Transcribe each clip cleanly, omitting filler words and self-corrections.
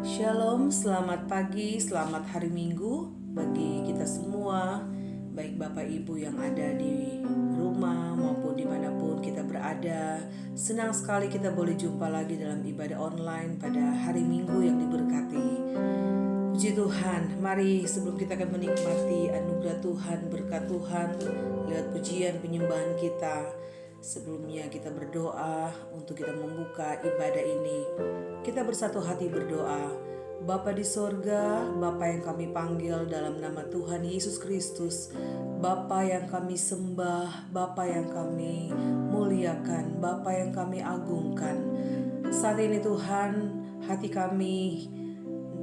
Shalom, selamat pagi, selamat hari Minggu bagi kita semua, baik Bapak Ibu yang ada di rumah maupun dimanapun kita berada. Senang sekali kita boleh jumpa lagi dalam ibadah online pada hari Minggu yang diberkati. Puji Tuhan, mari sebelum kita akan menikmati anugerah Tuhan, berkat Tuhan lewat pujian penyembahan kita, sebelumnya kita berdoa untuk kita membuka ibadah ini. Kita bersatu hati berdoa. Bapa di sorga, Bapa yang kami panggil dalam nama Tuhan Yesus Kristus, Bapa yang kami sembah, Bapa yang kami muliakan, Bapa yang kami agungkan. Saat ini Tuhan, hati kami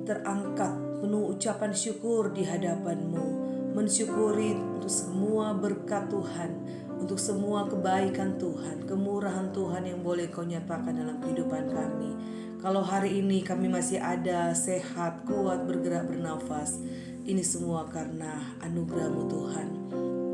terangkat penuh ucapan syukur di hadapan-Mu, mensyukuri untuk semua berkat Tuhan, untuk semua kebaikan Tuhan, kemurahan Tuhan yang boleh Kau nyatakan dalam kehidupan kami. Kalau hari ini kami masih ada, sehat, kuat, bergerak, bernafas, ini semua karena anugerah-Mu Tuhan.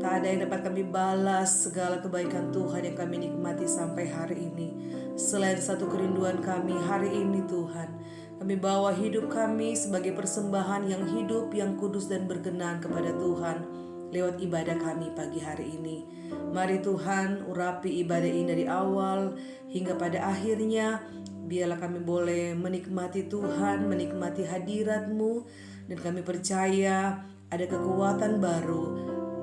Tak ada yang dapat kami balas segala kebaikan Tuhan yang kami nikmati sampai hari ini, selain satu kerinduan kami hari ini Tuhan. Kami bawa hidup kami sebagai persembahan yang hidup, yang kudus dan berkenan kepada Tuhan lewat ibadah kami pagi hari ini. Mari Tuhan urapi ibadah ini dari awal hingga pada akhirnya. Biarlah kami boleh menikmati Tuhan, menikmati hadirat-Mu, dan kami percaya ada kekuatan baru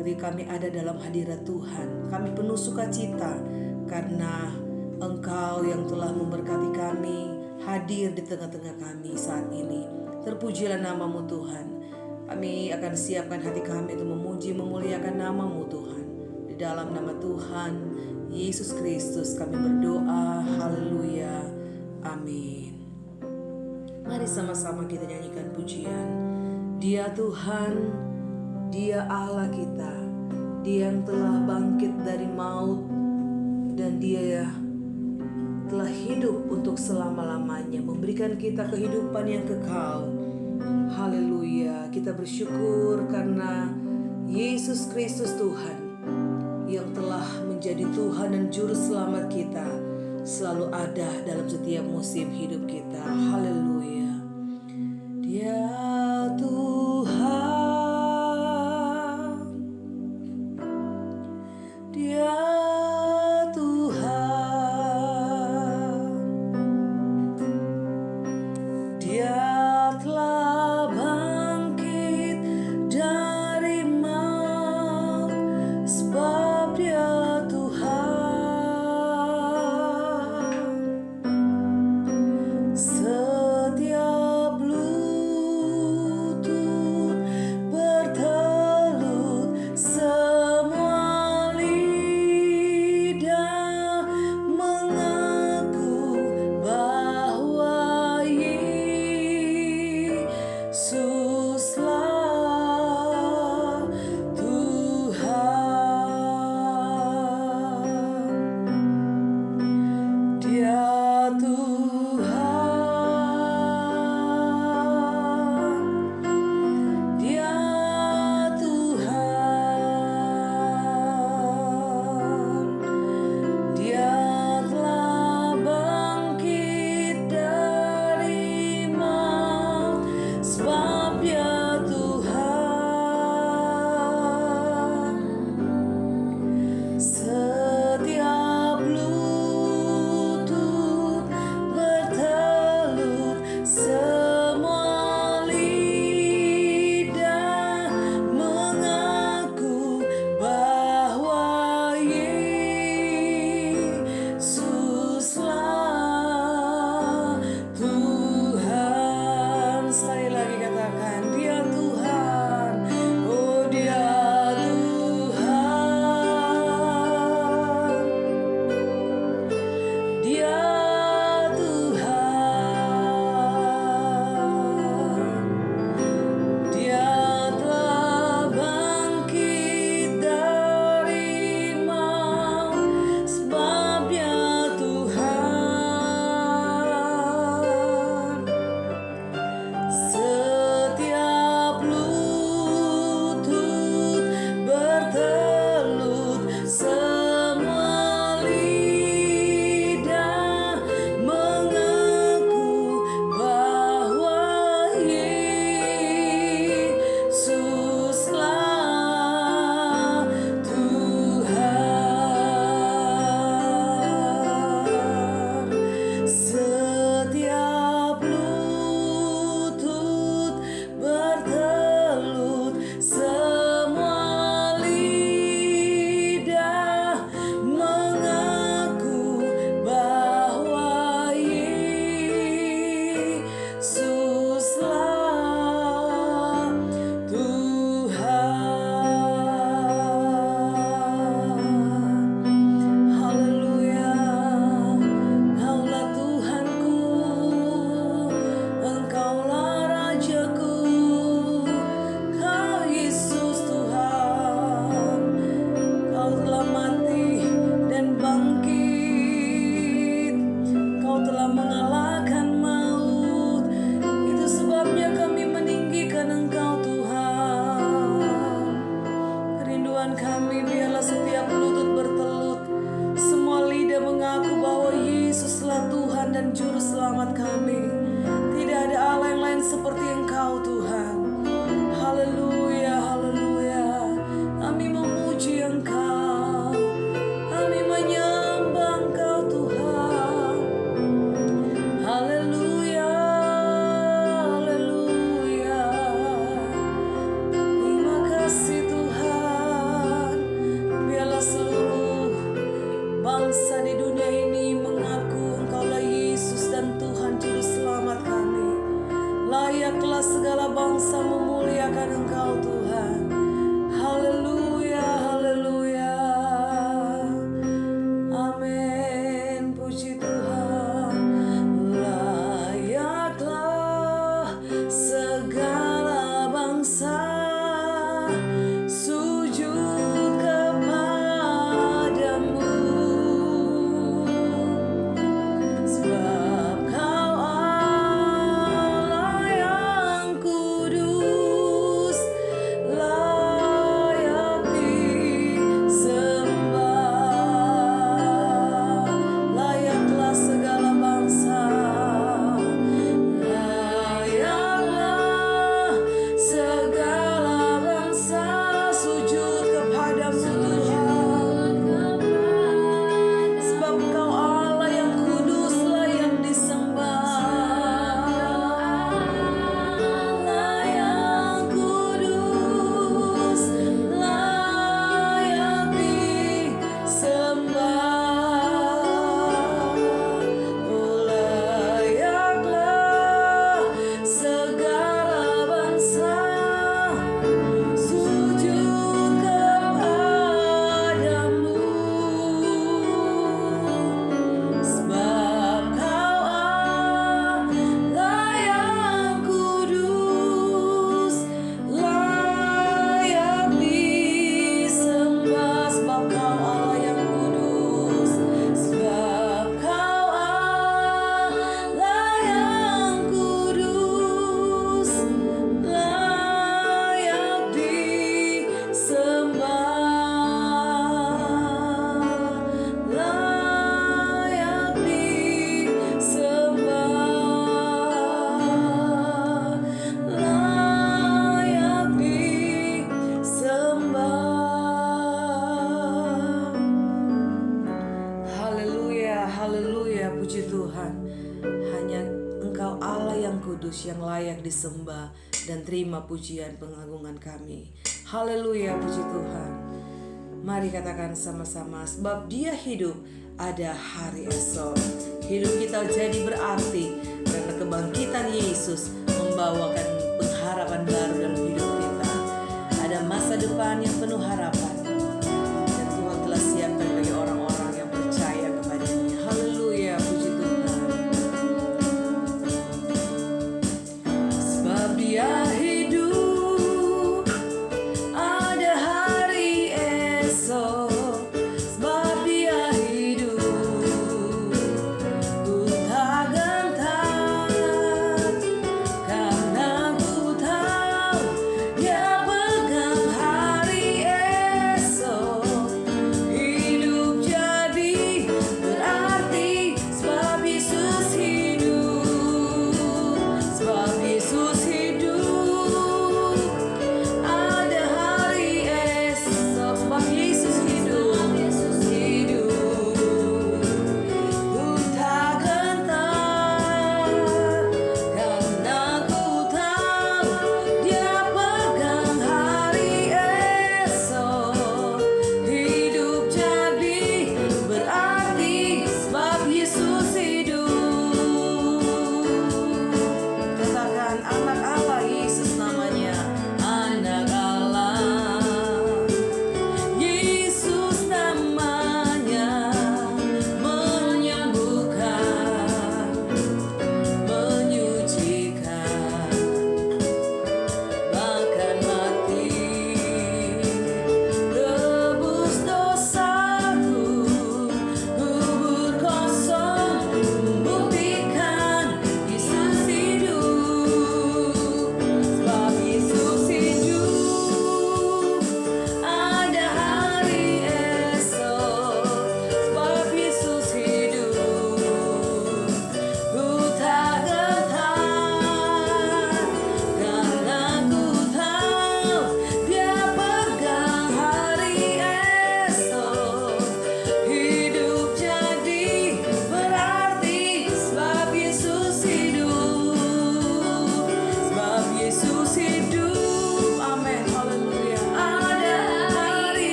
ketika kami ada dalam hadirat Tuhan. Kami penuh sukacita karena Engkau yang telah memberkati kami hadir di tengah-tengah kami saat ini. Terpujilah nama-Mu Tuhan. Kami akan siapkan hati kami untuk memuji, memuliakan nama-Mu Tuhan. Di dalam nama Tuhan Yesus Kristus kami berdoa. Haleluya. Amin. Mari sama-sama kita nyanyikan pujian. Dia Tuhan, Dia Allah kita, Dia yang telah bangkit dari maut, dan Dia telah hidup untuk selama-lamanya, memberikan kita kehidupan yang kekal. Haleluya. Kita bersyukur karena Yesus Kristus Tuhan yang telah menjadi Tuhan dan Juru Selamat kita, selalu ada dalam setiap musim hidup kita. Haleluya. Dia Tuhan, Dia Tuhan, Dia telah bangkit dari maut, sebab Dia Tuhan. seperti Engkau Tuhan. Haleluya, haleluya. Kami memuji Engkau, kami menyembah Engkau Tuhan. Haleluya, haleluya. Terima kasih Tuhan. Biarlah seluruh bangsa di dunia ini mengaku Engkaulah Yesus dan Tuhan Juru Selamat kami. Layaklah segala bangsa memuliakan Engkau Tuhan. Haleluya, haleluya. Amin, puji Tuhan. Layaklah segala bangsa sujud kepadamu, sebab Kau Allah yang kudus, layak disembah. Layaklah segala bangsa, layaklah segala bangsa sujud kepadamu Tuhan, sebab Kau Allah yang kudus, layak disembah. Allah yang kudus, layak disembah. Oh, layaklah segala bangsa sujud kepadamu, sebab Kau Allah yang kudus, layak disembah. Sebab Kau Allah yang kudus, sebab Kau Allah yang kudus, layak disembah. Layak disembah. Layak disembah. Haleluya, haleluya, puji Tuhan. Hanya Engkau Allah yang kudus, yang layak disembah dan terima pujian pengagungan kami. Haleluya, puji Tuhan. Mari katakan sama-sama, sebab Dia hidup, ada hari esok. Hidup kita jadi berarti karena kebangkitan Yesus membawakan pengharapan baru dalam hidup kita. Ada masa depan yang penuh harapan dan Tuhan telah siapkan bagi orang-orang yang percaya kepadanya. Haleluya, puji Tuhan. Sebab Dia hidup, ada hari esok. Sebab Dia hidup, ku tak gentar, karena ku tahu Dia pegang hari esok. Hidup jadi berarti sebab Yesus hidup, sebab Yesus hidup.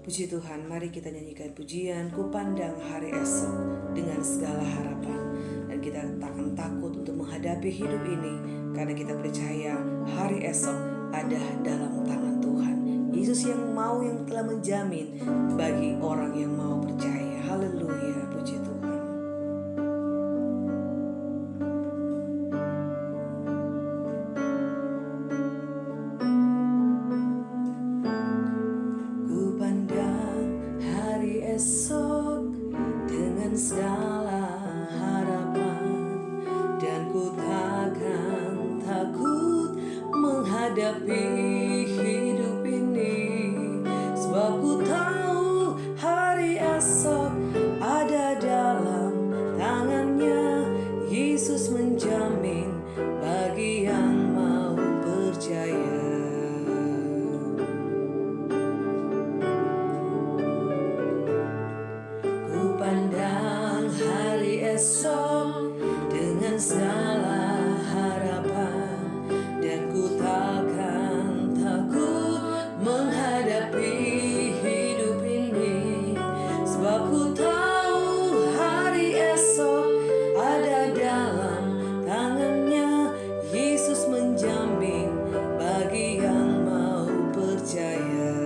Puji Tuhan, mari kita nyanyikan pujian Ku Pandang Hari Esok dengan segala harapan. Dan kita tak akan takut untuk menghadapi hidup ini, karena kita percaya hari esok ada dalam tangan Tuhan. Yesus yang telah menjamin bagi orang yang mau percaya. Haleluya, puji Tuhan. Ku pandang hari esok dengan segala harapan, dan ku takkan takut menghadapi hidup ini, sebab ku tahu hari esok ada dalam tangannya. Yesus menjamin bagi yang mau percaya. Ku pandang hari esok dengan segala harapan, dan ku takkan takut menghadapi hidup ini, sebab ku tahu hari esok ada dalam tangannya. Yesus menjamin bagi yang mau percaya.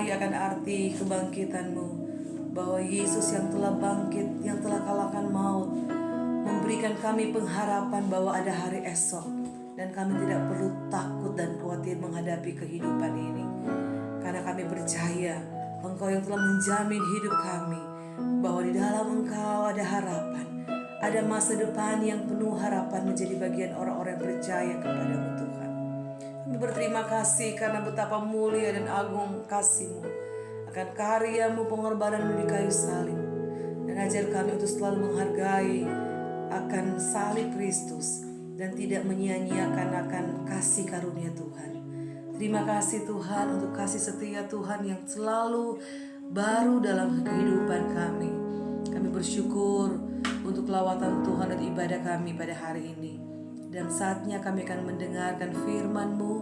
Akan arti kebangkitan-Mu, bahwa Yesus yang telah bangkit, yang telah kalahkan maut, memberikan kami pengharapan bahwa ada hari esok, dan kami tidak perlu takut dan khawatir menghadapi kehidupan ini, karena kami percaya Engkau yang telah menjamin hidup kami, bahwa di dalam Engkau ada harapan, ada masa depan yang penuh harapan menjadi bagian orang-orang yang percaya kepada-Mu Tuhan. Kami berterima kasih karena betapa mulia dan agung kasih-Mu, akan karya-Mu, pengorbanan-Mu di kayu salib. Dan ajar kami untuk selalu menghargai akan salib Kristus, dan tidak menyia-nyiakan akan kasih karunia Tuhan. Terima kasih Tuhan untuk kasih setia Tuhan yang selalu baru dalam kehidupan kami. Kami bersyukur untuk lawatan Tuhan dan ibadah kami pada hari ini. Dan saatnya kami akan mendengarkan firman-Mu.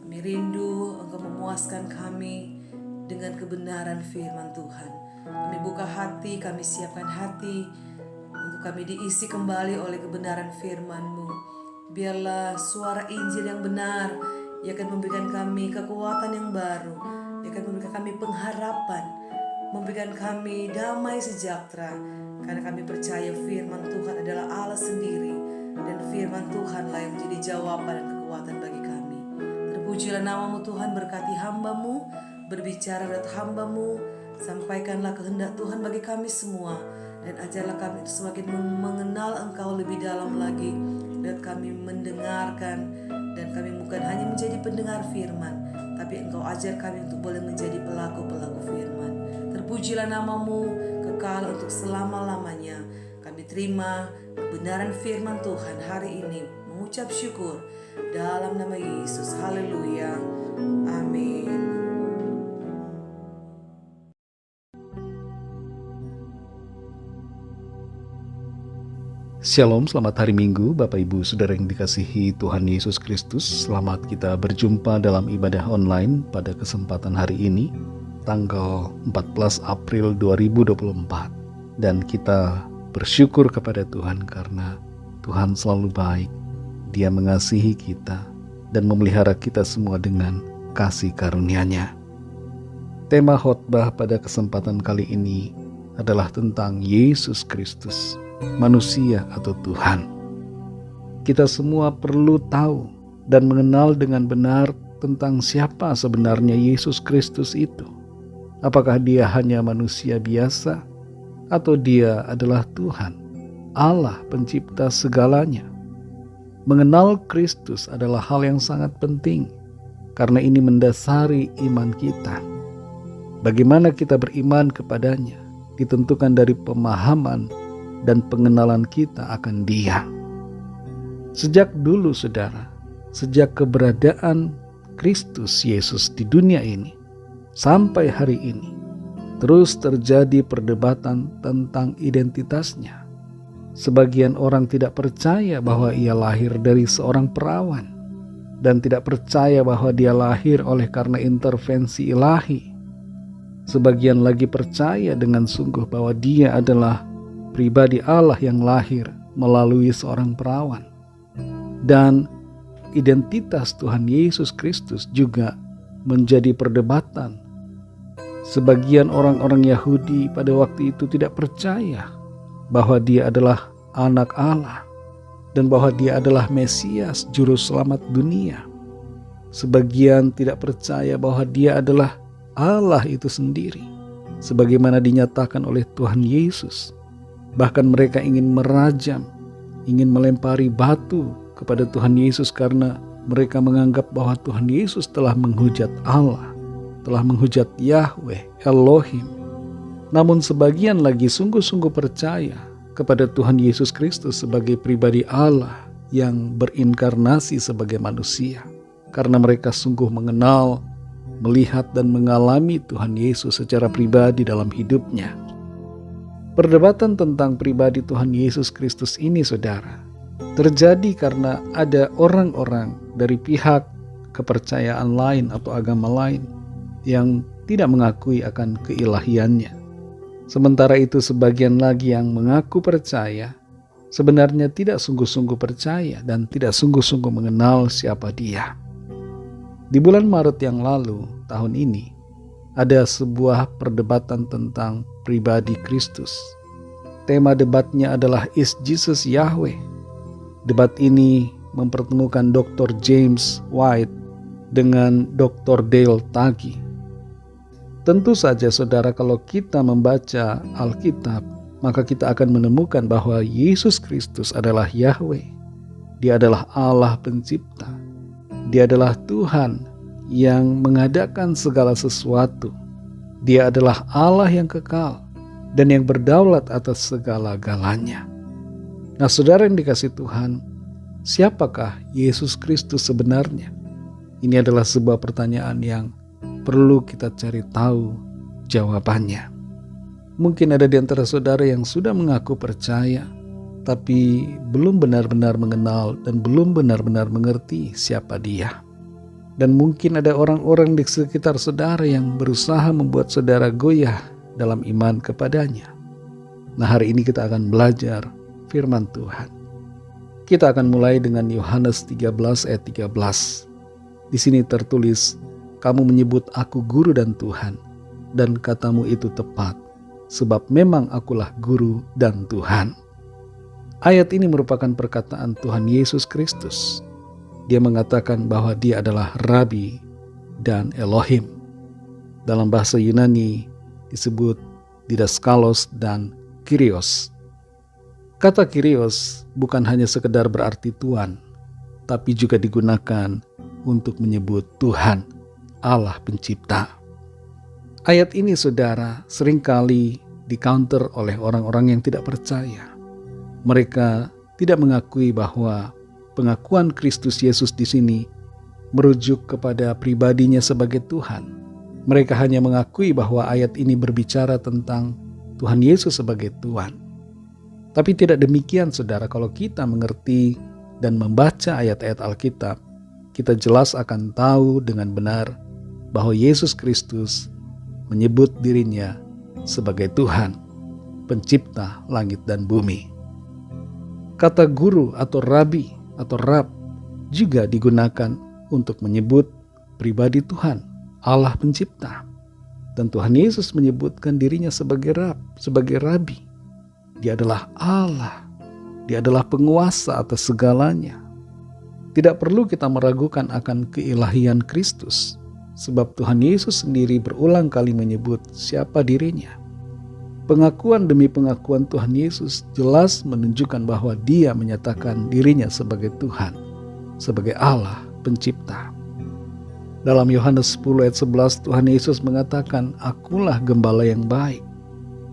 Kami rindu Engkau memuaskan kami dengan kebenaran firman Tuhan. Kami buka hati, kami siapkan hati untuk kami diisi kembali oleh kebenaran firman-Mu. Biarlah suara Injil yang benar yang akan memberikan kami kekuatan yang baru, yang akan memberikan kami pengharapan, memberikan kami damai sejahtera, karena kami percaya firman Tuhan adalah Allah sendiri, dan firman Tuhanlah yang menjadi jawaban dan kekuatan bagi kami. Terpujilah nama-Mu Tuhan, berkati hamba-Mu, berbicara lewat hamba-Mu, sampaikanlah kehendak Tuhan bagi kami semua, dan ajarlah kami semakin mengenal Engkau lebih dalam lagi, dan kami mendengarkan, dan kami bukan hanya menjadi pendengar firman, tapi Engkau ajar kami untuk boleh menjadi pelaku-pelaku firman. Terpujilah nama-Mu kekal untuk selama-lamanya. Kami terima kebenaran firman Tuhan hari ini, mengucap syukur dalam nama Yesus. Haleluya. Amin. Shalom, selamat hari Minggu Bapak Ibu Saudara yang dikasihi Tuhan Yesus Kristus. Selamat kita berjumpa dalam ibadah online pada kesempatan hari ini, tanggal 14 April 2024. Dan kita bersyukur kepada Tuhan karena Tuhan selalu baik. Dia mengasihi kita dan memelihara kita semua dengan kasih karunia-Nya. Tema khotbah pada kesempatan kali ini adalah tentang Yesus Kristus, manusia atau Tuhan. Kita semua perlu tahu dan mengenal dengan benar tentang siapa sebenarnya Yesus Kristus itu. Apakah Dia hanya manusia biasa atau Dia adalah Tuhan, Allah pencipta segalanya. Mengenal Kristus adalah hal yang sangat penting karena ini mendasari iman kita. Bagaimana kita beriman kepadanya ditentukan dari pemahaman dan pengenalan kita akan Dia. Sejak dulu saudara, sejak keberadaan Kristus Yesus di dunia ini sampai hari ini, terus terjadi perdebatan tentang identitasnya. Sebagian orang tidak percaya bahwa Ia lahir dari seorang perawan dan tidak percaya bahwa Dia lahir oleh karena intervensi ilahi. Sebagian lagi percaya dengan sungguh bahwa Dia adalah pribadi Allah yang lahir melalui seorang perawan. Dan identitas Tuhan Yesus Kristus juga menjadi perdebatan. Sebagian orang-orang Yahudi pada waktu itu tidak percaya bahwa Dia adalah anak Allah dan bahwa Dia adalah Mesias, juru selamat dunia. Sebagian tidak percaya bahwa Dia adalah Allah itu sendiri, sebagaimana dinyatakan oleh Tuhan Yesus. Bahkan mereka ingin merajam, ingin melempari batu kepada Tuhan Yesus karena mereka menganggap bahwa Tuhan Yesus telah menghujat Allah, telah menghujat Yahweh, Elohim. Namun sebagian lagi sungguh-sungguh percaya kepada Tuhan Yesus Kristus sebagai pribadi Allah yang berinkarnasi sebagai manusia. Karena mereka sungguh mengenal, melihat dan mengalami Tuhan Yesus secara pribadi dalam hidupnya. Perdebatan tentang pribadi Tuhan Yesus Kristus ini saudara, terjadi karena ada orang-orang dari pihak kepercayaan lain atau agama lain yang tidak mengakui akan keilahiannya. Sementara itu sebagian lagi yang mengaku percaya sebenarnya tidak sungguh-sungguh percaya dan tidak sungguh-sungguh mengenal siapa Dia. Di bulan Maret yang lalu tahun ini ada sebuah perdebatan tentang pribadi Kristus. Tema debatnya adalah Is Jesus Yahweh? Debat ini mempertemukan Dr. James White dengan Dr. Dale Taggi. Tentu saja saudara, kalau kita membaca Alkitab, maka kita akan menemukan bahwa Yesus Kristus adalah Yahweh. Dia adalah Allah pencipta. Dia adalah Tuhan yang mengadakan segala sesuatu. Dia adalah Allah yang kekal dan yang berdaulat atas segala-galanya. Nah saudara yang dikasihi Tuhan, siapakah Yesus Kristus sebenarnya? Ini adalah sebuah pertanyaan yang perlu kita cari tahu jawabannya. Mungkin ada di antara saudara yang sudah mengaku percaya, tapi belum benar-benar mengenal dan belum benar-benar mengerti siapa Dia. Dan mungkin ada orang-orang di sekitar saudara yang berusaha membuat saudara goyah dalam iman kepadanya. Nah, hari ini kita akan belajar firman Tuhan. Kita akan mulai dengan Yohanes 13 ayat 13. Di sini tertulis, "Kamu menyebut aku guru dan Tuhan, dan katamu itu tepat, sebab memang akulah guru dan Tuhan." Ayat ini merupakan perkataan Tuhan Yesus Kristus. Dia mengatakan bahwa Dia adalah Rabi dan Elohim. Dalam bahasa Yunani disebut Didaskalos dan Kyrios. Kata Kyrios bukan hanya sekedar berarti Tuhan, tapi juga digunakan untuk menyebut Tuhan, Allah pencipta. Ayat ini, saudara, seringkali di-counter oleh orang-orang yang tidak percaya. Mereka tidak mengakui bahwa pengakuan Kristus Yesus di sini merujuk kepada pribadinya sebagai Tuhan. Mereka hanya mengakui bahwa ayat ini berbicara tentang Tuhan Yesus sebagai Tuhan. Tapi tidak demikian, saudara. Kalau kita mengerti dan membaca ayat-ayat Alkitab, kita jelas akan tahu dengan benar bahwa Yesus Kristus menyebut dirinya sebagai Tuhan, pencipta langit dan bumi. Kata guru atau rabi atau rab juga digunakan untuk menyebut pribadi Tuhan, Allah pencipta. Dan Tuhan Yesus menyebutkan dirinya sebagai rab, sebagai rabi. Dia adalah Allah. Dia adalah penguasa atas segalanya. Tidak perlu kita meragukan akan keilahian Kristus, sebab Tuhan Yesus sendiri berulang kali menyebut siapa dirinya. Pengakuan demi pengakuan Tuhan Yesus jelas menunjukkan bahwa Dia menyatakan dirinya sebagai Tuhan, sebagai Allah pencipta. Dalam Yohanes 10 ayat 11, Tuhan Yesus mengatakan, "Akulah gembala yang baik."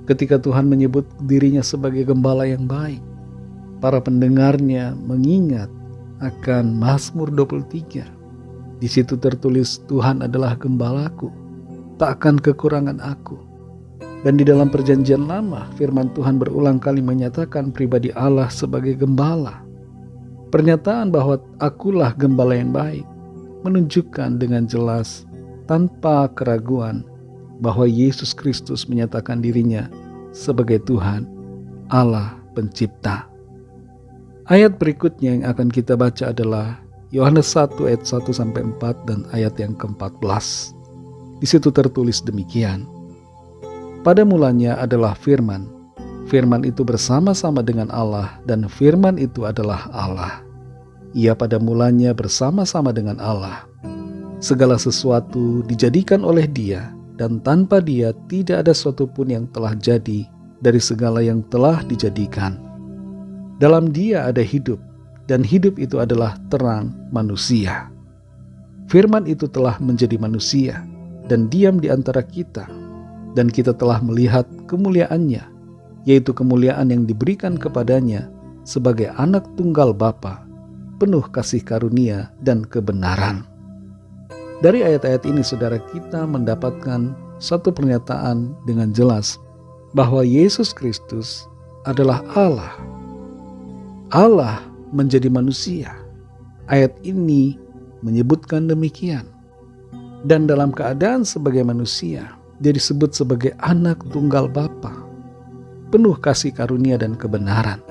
Ketika Tuhan menyebut dirinya sebagai gembala yang baik, para pendengarnya mengingat akan Mazmur 23. Di situ tertulis, "Tuhan adalah gembalaku, tak akan kekurangan aku." Dan di dalam perjanjian lama, firman Tuhan berulang kali menyatakan pribadi Allah sebagai gembala. Pernyataan bahwa akulah gembala yang baik menunjukkan dengan jelas, tanpa keraguan, bahwa Yesus Kristus menyatakan dirinya sebagai Tuhan, Allah pencipta. Ayat berikutnya yang akan kita baca adalah Yohanes 1 ayat 1-4 dan ayat yang ke-14. Di situ tertulis demikian, "Pada mulanya adalah firman. Firman itu bersama-sama dengan Allah dan firman itu adalah Allah. Ia pada mulanya bersama-sama dengan Allah. Segala sesuatu dijadikan oleh Dia dan tanpa Dia tidak ada sesuatu pun yang telah jadi dari segala yang telah dijadikan. Dalam Dia ada hidup dan hidup itu adalah terang manusia. Firman itu telah menjadi manusia dan diam di antara kita. Dan kita telah melihat kemuliaannya, yaitu kemuliaan yang diberikan kepadanya sebagai anak tunggal Bapa, penuh kasih karunia dan kebenaran." Dari ayat-ayat ini, saudara, kita mendapatkan satu pernyataan dengan jelas bahwa Yesus Kristus adalah Allah. Allah menjadi manusia. Ayat ini menyebutkan demikian. Dan dalam keadaan sebagai manusia, Dia disebut sebagai anak tunggal Bapa, penuh kasih karunia dan kebenaran.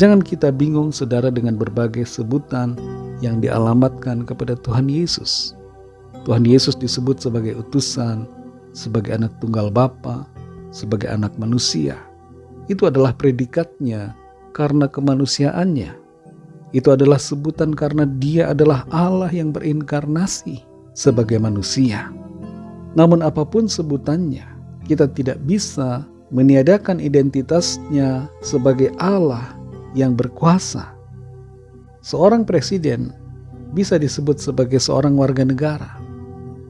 Jangan kita bingung, saudara, dengan berbagai sebutan yang dialamatkan kepada Tuhan Yesus. Tuhan Yesus disebut sebagai utusan, sebagai anak tunggal Bapa, sebagai anak manusia. Itu adalah predikatnya karena kemanusiaannya. Itu adalah sebutan karena Dia adalah Allah yang berinkarnasi sebagai manusia. Namun apapun sebutannya, kita tidak bisa meniadakan identitasnya sebagai Allah yang berkuasa. Seorang presiden bisa disebut sebagai seorang warga negara.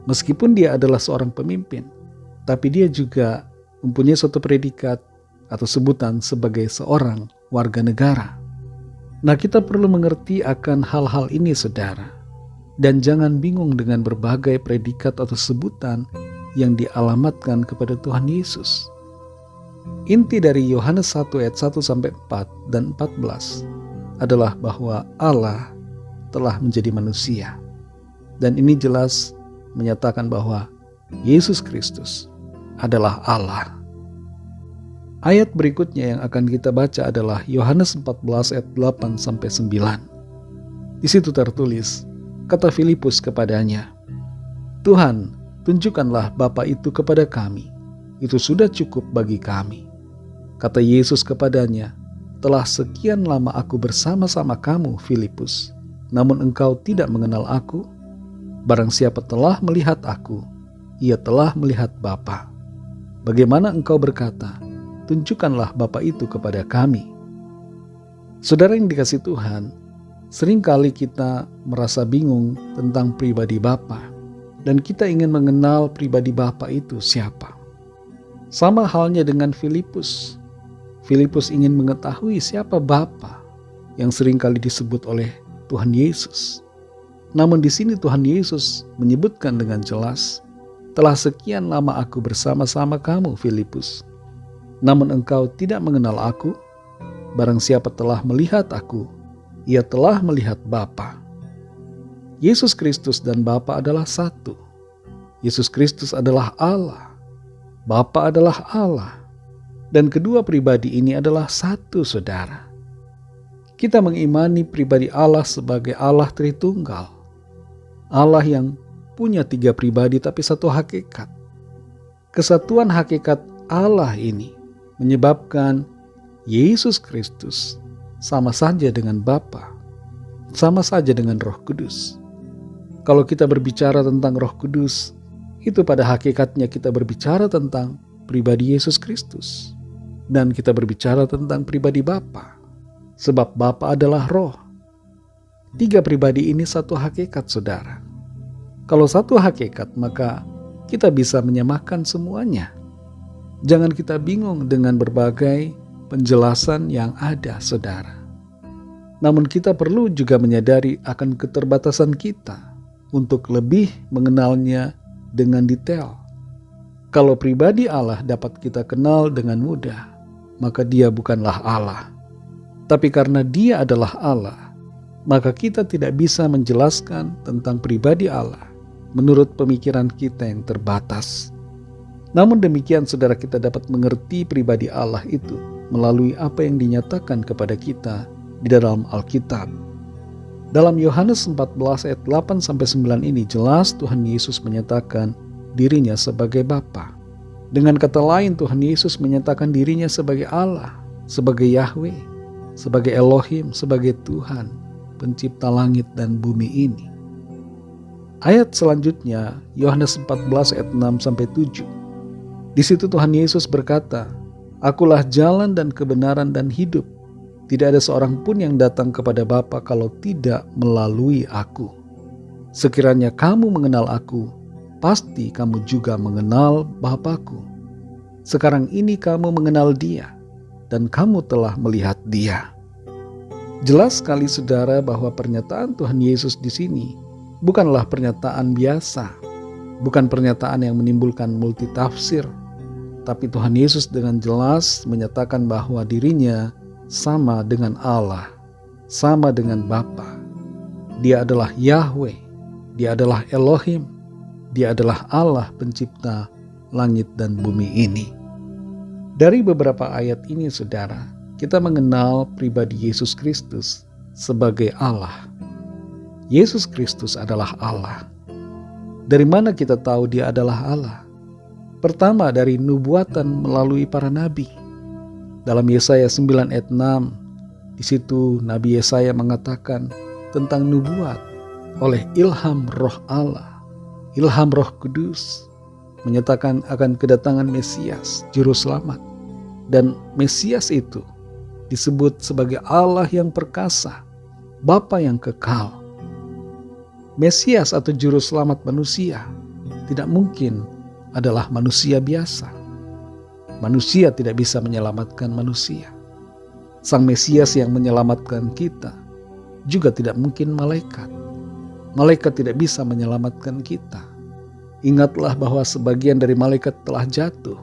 Meskipun dia adalah seorang pemimpin, tapi dia juga mempunyai suatu predikat atau sebutan sebagai seorang warga negara. Nah, kita perlu mengerti akan hal-hal ini, saudara. Dan jangan bingung dengan berbagai predikat atau sebutan yang dialamatkan kepada Tuhan Yesus. Inti dari Yohanes 1 ayat 1 sampai 4 dan 14 adalah bahwa Allah telah menjadi manusia. Dan ini jelas menyatakan bahwa Yesus Kristus adalah Allah. Ayat berikutnya yang akan kita baca adalah Yohanes 14 ayat 8 sampai 9. Di situ tertulis, kata Filipus kepadanya, "Tuhan, tunjukkanlah Bapa itu kepada kami. Itu sudah cukup bagi kami." Kata Yesus kepadanya, "Telah sekian lama aku bersama-sama kamu, Filipus, namun engkau tidak mengenal aku? Barang siapa telah melihat aku, ia telah melihat Bapa. Bagaimana engkau berkata, tunjukkanlah Bapa itu kepada kami?" Saudara yang dikasihi Tuhan, seringkali kita merasa bingung tentang pribadi Bapa, dan kita ingin mengenal pribadi Bapa itu siapa. Sama halnya dengan Filipus. Filipus ingin mengetahui siapa Bapa yang seringkali disebut oleh Tuhan Yesus. Namun di sini Tuhan Yesus menyebutkan dengan jelas, "Telah sekian lama aku bersama-sama kamu, Filipus. Namun engkau tidak mengenal aku. Barang siapa telah melihat aku, ia telah melihat Bapa." Yesus Kristus dan Bapa adalah satu. Yesus Kristus adalah Allah. Bapa adalah Allah. Dan kedua pribadi ini adalah satu, saudara. Kita mengimani pribadi Allah sebagai Allah Tritunggal. Allah yang punya 3 pribadi tapi satu hakikat. Kesatuan hakikat Allah ini menyebabkan Yesus Kristus sama saja dengan Bapa, sama saja dengan Roh Kudus. Kalau kita berbicara tentang Roh Kudus, itu pada hakikatnya kita berbicara tentang pribadi Yesus Kristus. Dan kita berbicara tentang pribadi Bapa, sebab Bapa adalah Roh. 3 pribadi ini satu hakikat, saudara. Kalau satu hakikat, maka kita bisa menyamakan semuanya. Jangan kita bingung dengan berbagai penjelasan yang ada, saudara. Namun kita perlu juga menyadari akan keterbatasan kita untuk lebih mengenalnya dengan detail. Kalau pribadi Allah dapat kita kenal dengan mudah, maka dia bukanlah Allah. Tapi karena dia adalah Allah, maka kita tidak bisa menjelaskan tentang pribadi Allah menurut pemikiran kita yang terbatas. Namun demikian, saudara, kita dapat mengerti pribadi Allah itu melalui apa yang dinyatakan kepada kita di dalam Alkitab. Dalam Yohanes 14 ayat 8-9 ini jelas Tuhan Yesus menyatakan dirinya sebagai Bapa. Dengan kata lain, Tuhan Yesus menyatakan dirinya sebagai Allah, sebagai Yahweh, sebagai Elohim, sebagai Tuhan, pencipta langit dan bumi ini. Ayat selanjutnya, Yohanes 14 ayat 6-7. Di situ Tuhan Yesus berkata, "Akulah jalan dan kebenaran dan hidup. Tidak ada seorang pun yang datang kepada Bapa kalau tidak melalui aku. Sekiranya kamu mengenal aku, pasti kamu juga mengenal Bapa-Ku. Sekarang ini kamu mengenal Dia, dan kamu telah melihat Dia." Jelas sekali, saudara, bahwa pernyataan Tuhan Yesus di sini bukanlah pernyataan biasa, bukan pernyataan yang menimbulkan multitafsir, tapi Tuhan Yesus dengan jelas menyatakan bahwa dirinya sama dengan Allah, sama dengan Bapa. Dia adalah Yahweh, Dia adalah Elohim, Dia adalah Allah pencipta langit dan bumi ini. Dari beberapa ayat ini, saudara, kita mengenal pribadi Yesus Kristus sebagai Allah. Yesus Kristus adalah Allah. Dari mana kita tahu Dia adalah Allah? Pertama, dari nubuatan melalui para nabi. Dalam Yesaya 9 ayat 6, di situ Nabi Yesaya mengatakan tentang nubuat oleh ilham Roh Allah, ilham Roh Kudus, menyatakan akan kedatangan Mesias, Juru Selamat. Dan Mesias itu disebut sebagai Allah yang perkasa, Bapa yang kekal. Mesias atau Juru Selamat manusia tidak mungkin adalah manusia biasa. Manusia tidak bisa menyelamatkan manusia. Sang Mesias yang menyelamatkan kita juga tidak mungkin malaikat. Malaikat tidak bisa menyelamatkan kita. Ingatlah bahwa sebagian dari malaikat telah jatuh.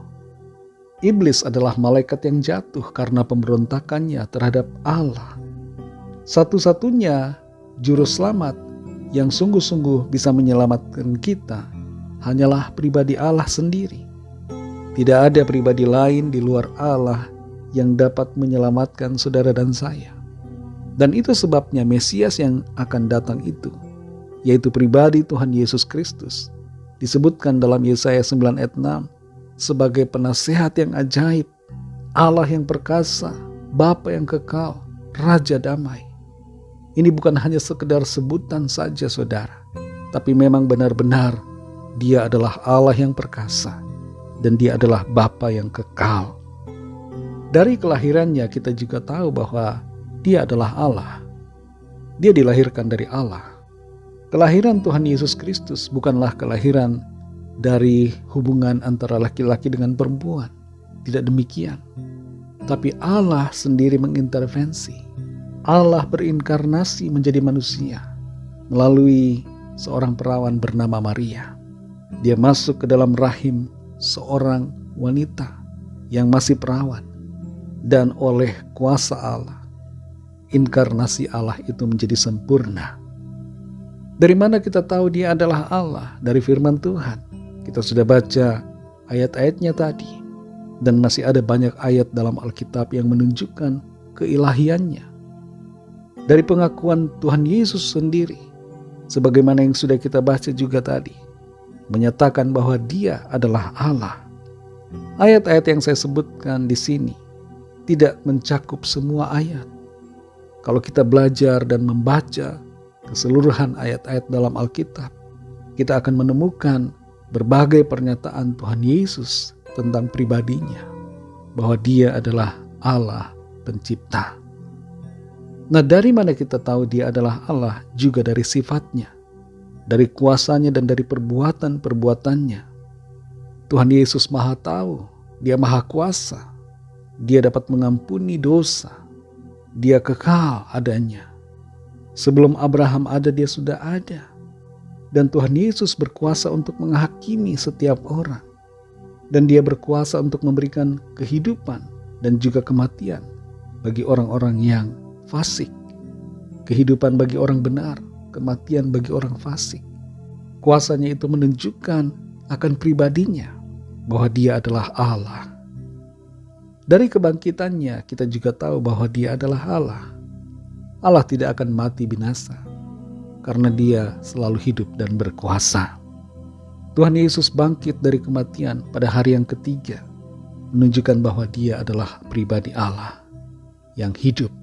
Iblis adalah malaikat yang jatuh karena pemberontakannya terhadap Allah. Satu-satunya juru selamat yang sungguh-sungguh bisa menyelamatkan kita hanyalah pribadi Allah sendiri. Tidak ada pribadi lain di luar Allah yang dapat menyelamatkan saudara dan saya. Dan itu sebabnya Mesias yang akan datang itu, yaitu pribadi Tuhan Yesus Kristus, disebutkan dalam Yesaya 9 ayat 6 sebagai penasehat yang ajaib, Allah yang perkasa, Bapa yang kekal, Raja damai. Ini bukan hanya sekedar sebutan saja saudara, tapi memang benar-benar Dia adalah Allah yang perkasa dan Dia adalah Bapa yang kekal. Dari kelahirannya kita juga tahu bahwa Dia adalah Allah. Dia dilahirkan dari Allah. Kelahiran Tuhan Yesus Kristus bukanlah kelahiran dari hubungan antara laki-laki dengan perempuan. Tidak demikian. Tapi Allah sendiri mengintervensi. Allah berinkarnasi menjadi manusia melalui seorang perawan bernama Maria. Dia masuk ke dalam rahim seorang wanita yang masih perawan. Dan oleh kuasa Allah, inkarnasi Allah itu menjadi sempurna. Dari mana kita tahu Dia adalah Allah? Dari firman Tuhan. Kita sudah baca ayat-ayatnya tadi. Dan masih ada banyak ayat dalam Alkitab yang menunjukkan keilahiannya. Dari pengakuan Tuhan Yesus sendiri, sebagaimana yang sudah kita baca juga tadi, menyatakan bahwa Dia adalah Allah. Ayat-ayat yang saya sebutkan di sini tidak mencakup semua ayat. Kalau kita belajar dan membaca keseluruhan ayat-ayat dalam Alkitab, kita akan menemukan berbagai pernyataan Tuhan Yesus tentang pribadinya, bahwa Dia adalah Allah pencipta. Nah, dari mana kita tahu Dia adalah Allah? Juga dari sifatnya, dari kuasanya dan dari perbuatan-perbuatannya. Tuhan Yesus Maha Tahu, Dia Maha Kuasa. Dia dapat mengampuni dosa. Dia kekal adanya. Sebelum Abraham ada, Dia sudah ada. Dan Tuhan Yesus berkuasa untuk menghakimi setiap orang. Dan Dia berkuasa untuk memberikan kehidupan dan juga kematian bagi orang-orang yang fasik. Kehidupan bagi orang benar, kematian bagi orang fasik. Kuasanya itu menunjukkan akan pribadinya, bahwa Dia adalah Allah. Dari kebangkitannya kita juga tahu bahwa Dia adalah Allah. Allah tidak akan mati binasa karena Dia selalu hidup dan berkuasa. Tuhan Yesus bangkit dari kematian pada hari yang ketiga, menunjukkan bahwa Dia adalah pribadi Allah yang hidup.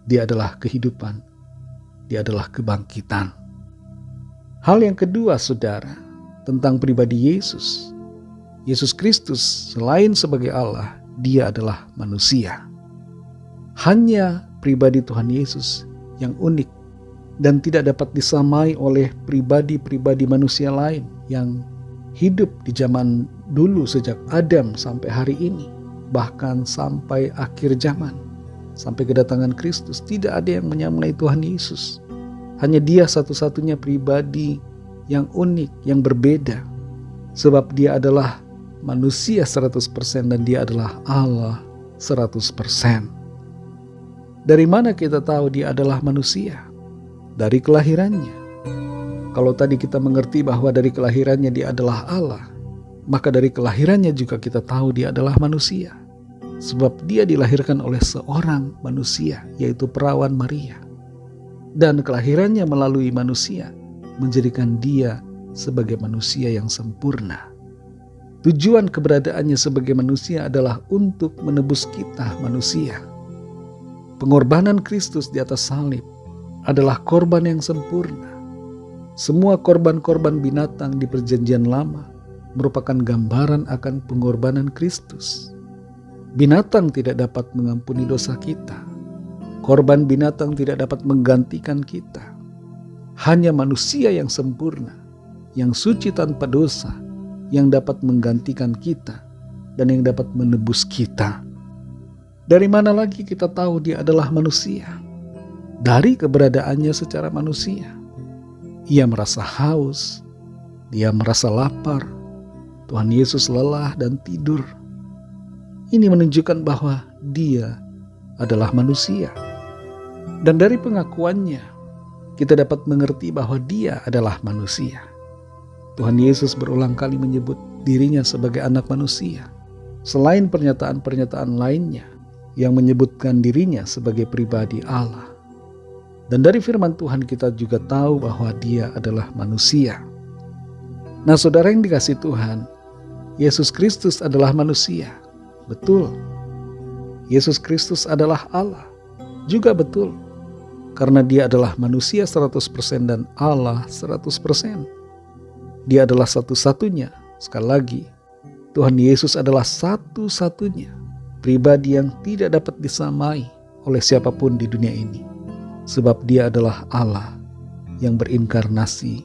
Dia adalah kehidupan. Dia adalah kebangkitan. Hal yang kedua, saudara, tentang pribadi Yesus. Yesus Kristus selain sebagai Allah, Dia adalah manusia. Hanya pribadi Tuhan Yesus yang unik dan tidak dapat disamai oleh pribadi-pribadi manusia lain yang hidup di zaman dulu sejak Adam sampai hari ini, bahkan sampai akhir zaman, sampai kedatangan Kristus. Tidak ada yang menyamai Tuhan Yesus. Hanya Dia satu-satunya pribadi yang unik, yang berbeda, sebab Dia adalah manusia 100% dan Dia adalah Allah 100%. Dari mana kita tahu Dia adalah manusia? Dari kelahirannya. Kalau tadi kita mengerti bahwa dari kelahirannya Dia adalah Allah, maka dari kelahirannya juga kita tahu Dia adalah manusia. Sebab Dia dilahirkan oleh seorang manusia, yaitu perawan Maria. Dan kelahirannya melalui manusia menjadikan Dia sebagai manusia yang sempurna. Tujuan keberadaannya sebagai manusia adalah untuk menebus kita manusia. Pengorbanan Kristus di atas salib adalah korban yang sempurna. Semua korban-korban binatang di Perjanjian Lama merupakan gambaran akan pengorbanan Kristus. Binatang tidak dapat mengampuni dosa kita. Korban binatang tidak dapat menggantikan kita. Hanya manusia yang sempurna, yang suci tanpa dosa, yang dapat menggantikan kita dan yang dapat menebus kita. Dari mana lagi kita tahu dia adalah manusia? Dari keberadaannya secara manusia. Ia merasa haus, dia merasa lapar, Tuhan Yesus lelah dan tidur. Ini menunjukkan bahwa dia adalah manusia. Dan dari pengakuannya, kita dapat mengerti bahwa dia adalah manusia. Tuhan Yesus berulang kali menyebut dirinya sebagai anak manusia. Selain pernyataan-pernyataan lainnya yang menyebutkan dirinya sebagai pribadi Allah. Dan dari firman Tuhan kita juga tahu bahwa dia adalah manusia. Nah, saudara yang dikasihi Tuhan, Yesus Kristus adalah manusia. Betul. Yesus Kristus adalah Allah. Juga betul. Karena dia adalah manusia 100% dan Allah 100%. Dia adalah satu-satunya. Sekali lagi, Tuhan Yesus adalah satu-satunya pribadi yang tidak dapat disamai oleh siapapun di dunia ini. Sebab dia adalah Allah yang berinkarnasi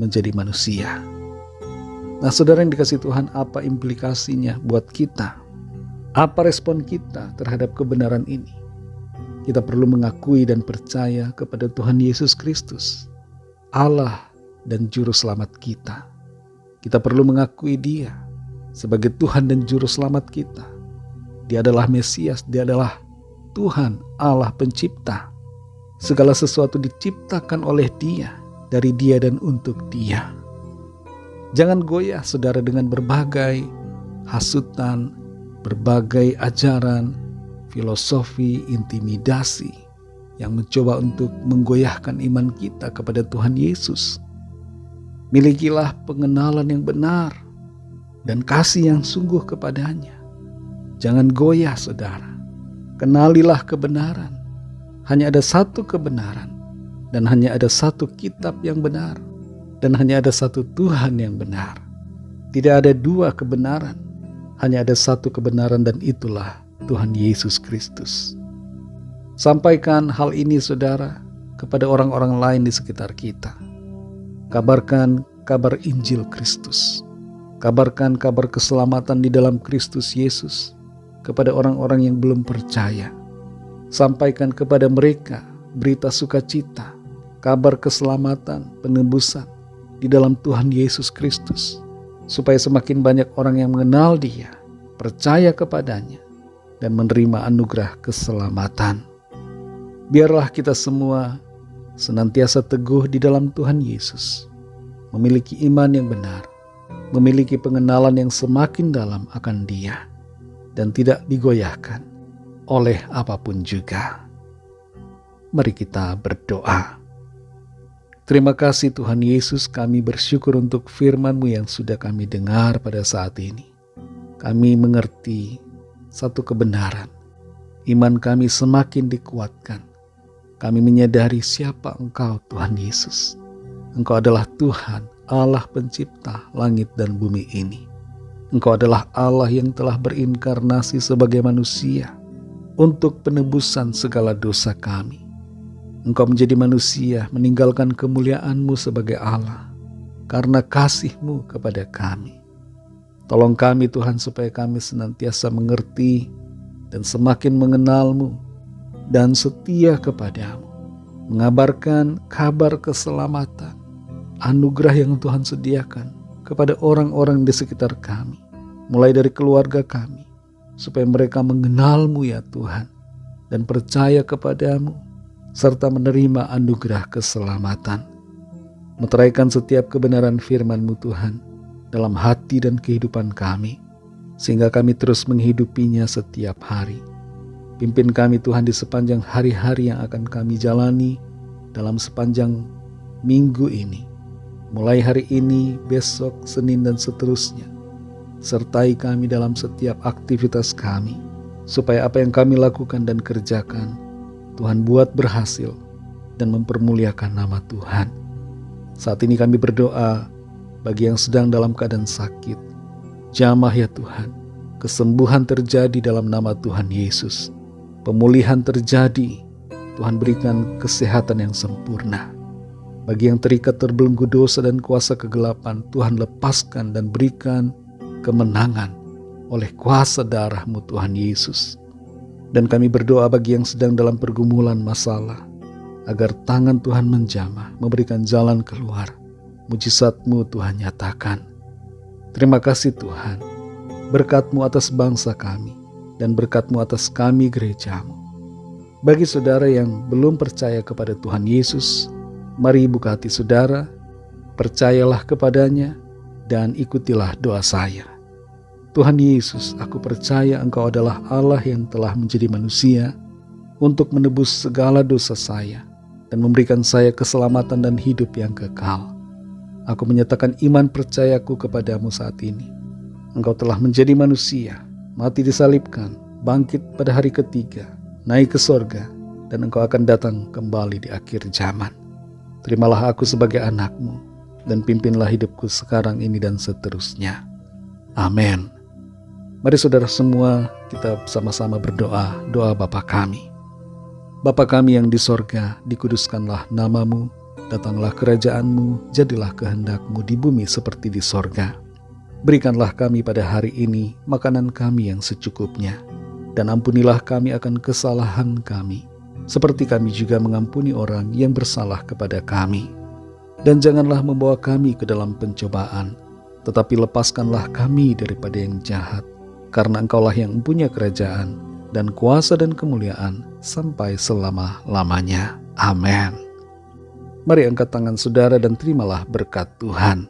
menjadi manusia. Nah, saudara yang dikasihi Tuhan, apa implikasinya buat kita? Apa respon kita terhadap kebenaran ini? Kita perlu mengakui dan percaya kepada Tuhan Yesus Kristus, Allah dan Juru Selamat kita. Kita perlu mengakui Dia sebagai Tuhan dan Juru Selamat kita. Dia adalah Mesias, Dia adalah Tuhan Allah Pencipta. Segala sesuatu diciptakan oleh Dia, dari Dia dan untuk Dia. Jangan goyah saudara dengan berbagai hasutan, berbagai ajaran, filosofi, intimidasi yang mencoba untuk menggoyahkan iman kita kepada Tuhan Yesus. Milikilah pengenalan yang benar dan kasih yang sungguh kepadanya. Jangan goyah saudara, kenalilah kebenaran. Hanya ada satu kebenaran, dan hanya ada satu kitab yang benar, dan hanya ada satu Tuhan yang benar. Tidak ada dua kebenaran, hanya ada satu kebenaran, dan itulah Tuhan Yesus Kristus. Sampaikan hal ini saudara kepada orang-orang lain di sekitar kita. Kabarkan kabar Injil Kristus. Kabarkan kabar keselamatan di dalam Kristus Yesus kepada orang-orang yang belum percaya. Sampaikan kepada mereka berita sukacita, kabar keselamatan, penebusan di dalam Tuhan Yesus Kristus, supaya semakin banyak orang yang mengenal Dia, percaya kepadanya, dan menerima anugerah keselamatan. Biarlah kita semua senantiasa teguh di dalam Tuhan Yesus, memiliki iman yang benar, memiliki pengenalan yang semakin dalam akan Dia, dan tidak digoyahkan oleh apapun juga. Mari kita berdoa. Terima kasih Tuhan Yesus, kami bersyukur untuk firman-Mu yang sudah kami dengar pada saat ini. Kami mengerti satu kebenaran. Iman kami semakin dikuatkan. Kami menyadari siapa Engkau Tuhan Yesus. Engkau adalah Tuhan, Allah Pencipta langit dan bumi ini. Engkau adalah Allah yang telah berinkarnasi sebagai manusia untuk penebusan segala dosa kami. Engkau menjadi manusia, meninggalkan kemuliaan-Mu sebagai Allah karena kasih-Mu kepada kami. Tolong kami Tuhan supaya kami senantiasa mengerti dan semakin mengenal-Mu dan setia kepada-Mu, mengabarkan kabar keselamatan, anugerah yang Tuhan sediakan kepada orang-orang di sekitar kami, mulai dari keluarga kami, supaya mereka mengenal-Mu ya Tuhan dan percaya kepada-Mu serta menerima anugerah keselamatan. Meteraikan setiap kebenaran firman-Mu Tuhan dalam hati dan kehidupan kami, sehingga kami terus menghidupinya setiap hari. Pimpin kami Tuhan di sepanjang hari-hari yang akan kami jalani dalam sepanjang minggu ini, mulai hari ini, besok, Senin dan seterusnya. Sertai kami dalam setiap aktivitas kami, supaya apa yang kami lakukan dan kerjakan, Tuhan buat berhasil dan mempermuliakan nama Tuhan. Saat ini kami berdoa bagi yang sedang dalam keadaan sakit. Jamah ya Tuhan, kesembuhan terjadi dalam nama Tuhan Yesus. Pemulihan terjadi, Tuhan berikan kesehatan yang sempurna. Bagi yang terikat terbelenggu dosa dan kuasa kegelapan, Tuhan lepaskan dan berikan kemenangan oleh kuasa darah-Mu Tuhan Yesus. Dan kami berdoa bagi yang sedang dalam pergumulan masalah, agar tangan Tuhan menjamah, memberikan jalan keluar. Mujizat-Mu Tuhan nyatakan. Terima kasih Tuhan, berkat-Mu atas bangsa kami, dan berkat-Mu atas kami gereja-Mu. Bagi saudara yang belum percaya kepada Tuhan Yesus, mari buka hati saudara, percayalah kepadanya, dan ikutilah doa saya. Tuhan Yesus, aku percaya Engkau adalah Allah yang telah menjadi manusia untuk menebus segala dosa saya dan memberikan saya keselamatan dan hidup yang kekal. Aku menyatakan iman percayaku kepadamu saat ini. Engkau telah menjadi manusia, mati disalibkan, bangkit pada hari ketiga, naik ke sorga, dan Engkau akan datang kembali di akhir zaman. Terimalah aku sebagai anak-Mu, dan pimpinlah hidupku sekarang ini dan seterusnya. Amin. Mari saudara semua, kita sama-sama berdoa, doa Bapa kami. Bapa kami yang di sorga, dikuduskanlah nama-Mu, datanglah kerajaan-Mu, jadilah kehendak-Mu di bumi seperti di sorga. Berikanlah kami pada hari ini makanan kami yang secukupnya, dan ampunilah kami akan kesalahan kami, seperti kami juga mengampuni orang yang bersalah kepada kami. Dan janganlah membawa kami ke dalam pencobaan, tetapi lepaskanlah kami daripada yang jahat, karena Engkaulah yang mempunyai kerajaan dan kuasa dan kemuliaan sampai selama-lamanya. Amin. Mari angkat tangan saudara dan terimalah berkat Tuhan.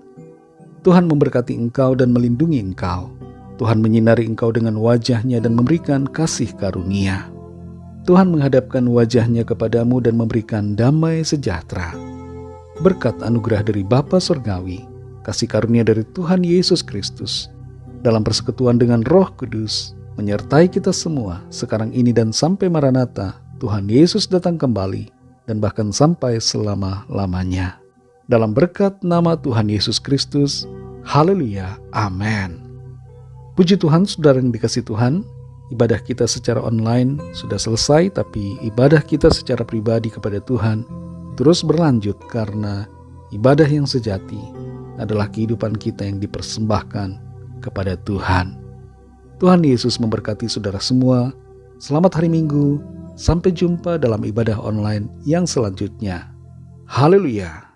Tuhan memberkati engkau dan melindungi engkau. Tuhan menyinari engkau dengan wajah-Nya dan memberikan kasih karunia. Tuhan menghadapkan wajah-Nya kepadamu dan memberikan damai sejahtera. Berkat anugerah dari Bapa Surgawi, kasih karunia dari Tuhan Yesus Kristus, dalam persekutuan dengan Roh Kudus, menyertai kita semua sekarang ini dan sampai Maranatha, Tuhan Yesus datang kembali, dan bahkan sampai selama-lamanya. Dalam berkat nama Tuhan Yesus Kristus, haleluya, amin. Puji Tuhan, saudara yang dikasihi Tuhan, ibadah kita secara online sudah selesai, tapi ibadah kita secara pribadi kepada Tuhan terus berlanjut karena ibadah yang sejati adalah kehidupan kita yang dipersembahkan kepada Tuhan. Tuhan Yesus memberkati saudara semua. Selamat hari Minggu. Sampai jumpa dalam ibadah online yang selanjutnya. Haleluya.